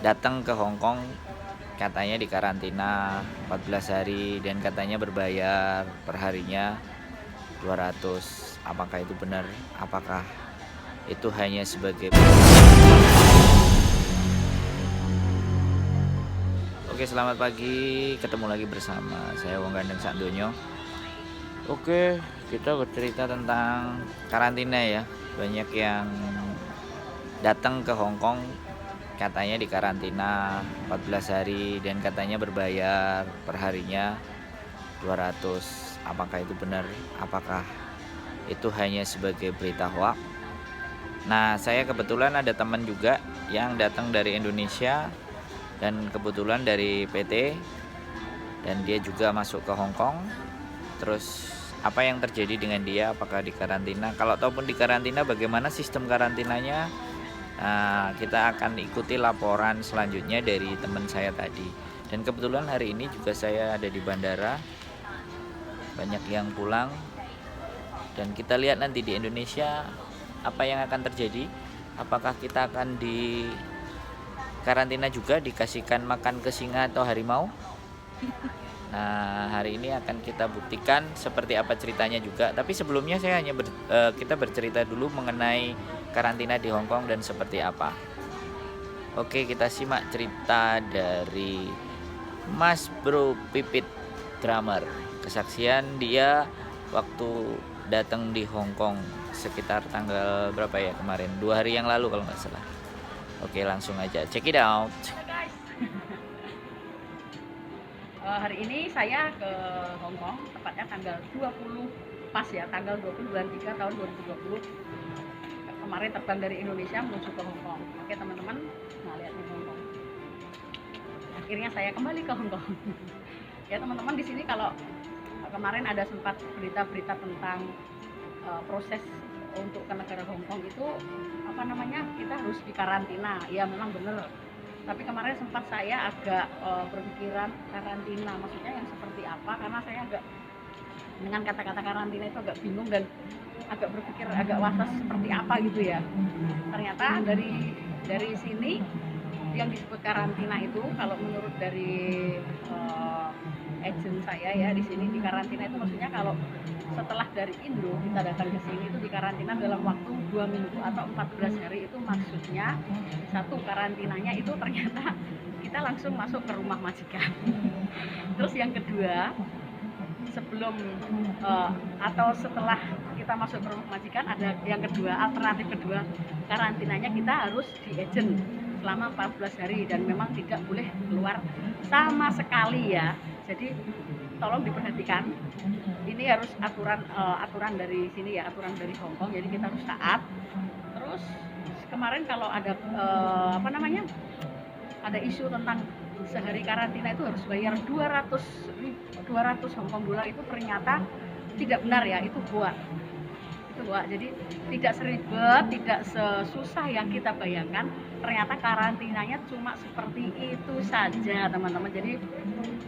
datang ke Hong Kong, katanya di karantina 14 hari dan katanya berbayar per harinya 200. Apakah itu benar? Apakah itu hanya sebagai... Oke, selamat pagi. Ketemu lagi bersama saya Wong Gandeng Sandonyo. Oke, kita bercerita tentang karantina ya. Banyak yang datang ke Hong Kong, katanya di karantina 14 hari dan katanya berbayar per harinya 200. Apakah itu benar? Apakah itu hanya sebagai berita hoax? Nah, saya kebetulan ada teman juga yang datang dari Indonesia dan kebetulan dari PT, dan dia juga masuk ke Hong Kong. Terus apa yang terjadi dengan dia? Apakah di karantina? Kalau ataupun di karantina, bagaimana sistem karantinanya? Nah, kita akan ikuti laporan selanjutnya dari teman saya tadi. Dan kebetulan hari ini juga saya ada di bandara. Banyak yang pulang. Dan kita lihat nanti di Indonesia apa yang akan terjadi. Apakah kita akan di karantina juga, dikasihkan makan ke singa atau harimau? Nah, hari ini akan kita buktikan seperti apa ceritanya juga. Tapi sebelumnya saya hanya kita bercerita dulu mengenai karantina di Hong Kong dan seperti apa. Oke, kita simak cerita dari Mas Bro Pipit Drummer. Kesaksian dia waktu datang di Hong Kong sekitar tanggal berapa ya kemarin? 2 hari yang lalu kalau nggak salah. Oke, langsung aja check it out. Guys, hari ini saya ke Hong Kong, tepatnya tanggal 20, pas ya, tanggal 20 bulan 3 tahun 2020. Kemarin terbang dari Indonesia menuju ke Hong Kong. Oke teman-teman, nah lihat nih Hong Kong. Akhirnya saya kembali ke Hong Kong. Ya teman-teman, di sini kalau kemarin ada sempat berita-berita tentang proses untuk ke negara Hong Kong itu kita harus dikarantina. Ya memang benar, tapi kemarin sempat saya agak berpikiran karantina maksudnya yang seperti apa, karena saya agak dengan kata-kata karantina itu agak bingung dan agak berpikir agak was-was seperti apa gitu ya. Ternyata dari sini yang disebut karantina itu, kalau menurut dari agent saya ya, di sini di karantina itu maksudnya kalau setelah dari Indo kita datang ke sini itu dikarantina dalam waktu 2 minggu atau 14 hari. Itu maksudnya satu, karantinanya itu ternyata kita langsung masuk ke rumah majikan. Terus yang kedua, sebelum atau setelah kita masuk ke rumah majikan, ada yang kedua, alternatif kedua, karantinanya kita harus di agent selama 14 hari dan memang tidak boleh keluar sama sekali ya. Jadi tolong diperhatikan, ini harus aturan dari sini ya, aturan dari Hong Kong, jadi kita harus taat. Terus kemarin kalau ada ada isu tentang sehari karantina itu harus bayar 200 Hong Kong dollar, itu ternyata tidak benar ya, itu hoax. Jadi tidak seribet, tidak sesusah yang kita bayangkan. Ternyata karantinanya cuma seperti itu saja teman-teman. Jadi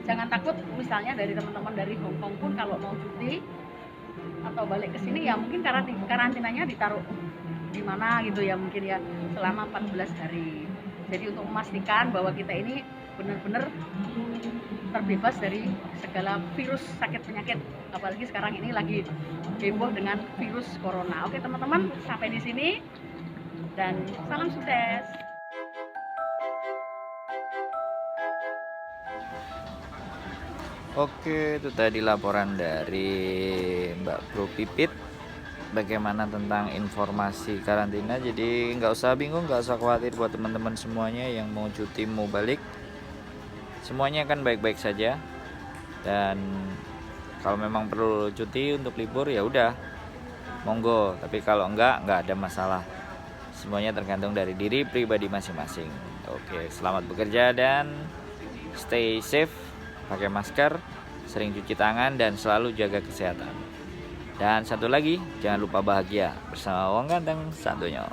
jangan takut, misalnya dari teman-teman dari Hong Kong pun kalau mau cuti atau balik ke sini ya mungkin karantinanya ditaruh di mana gitu ya, mungkin ya selama 14 hari. Jadi untuk memastikan bahwa kita ini benar-benar terbebas dari segala virus, sakit, penyakit, apalagi sekarang ini lagi heboh dengan virus corona. Oke teman-teman, sampai di sini dan salam sukses. Oke, itu tadi laporan dari Mbak Bro Pipit bagaimana tentang informasi karantina. Jadi nggak usah bingung, nggak usah khawatir buat teman-teman semuanya yang mau cuti, mau balik, semuanya akan baik-baik saja. Dan kalau memang perlu cuti untuk libur ya udah monggo, tapi kalau nggak ada masalah. Semuanya tergantung dari diri pribadi masing-masing. Oke, selamat bekerja dan stay safe, pakai masker, sering cuci tangan dan selalu jaga kesehatan. Dan satu lagi, jangan lupa bahagia bersama Wong Gandeng Sandonyo.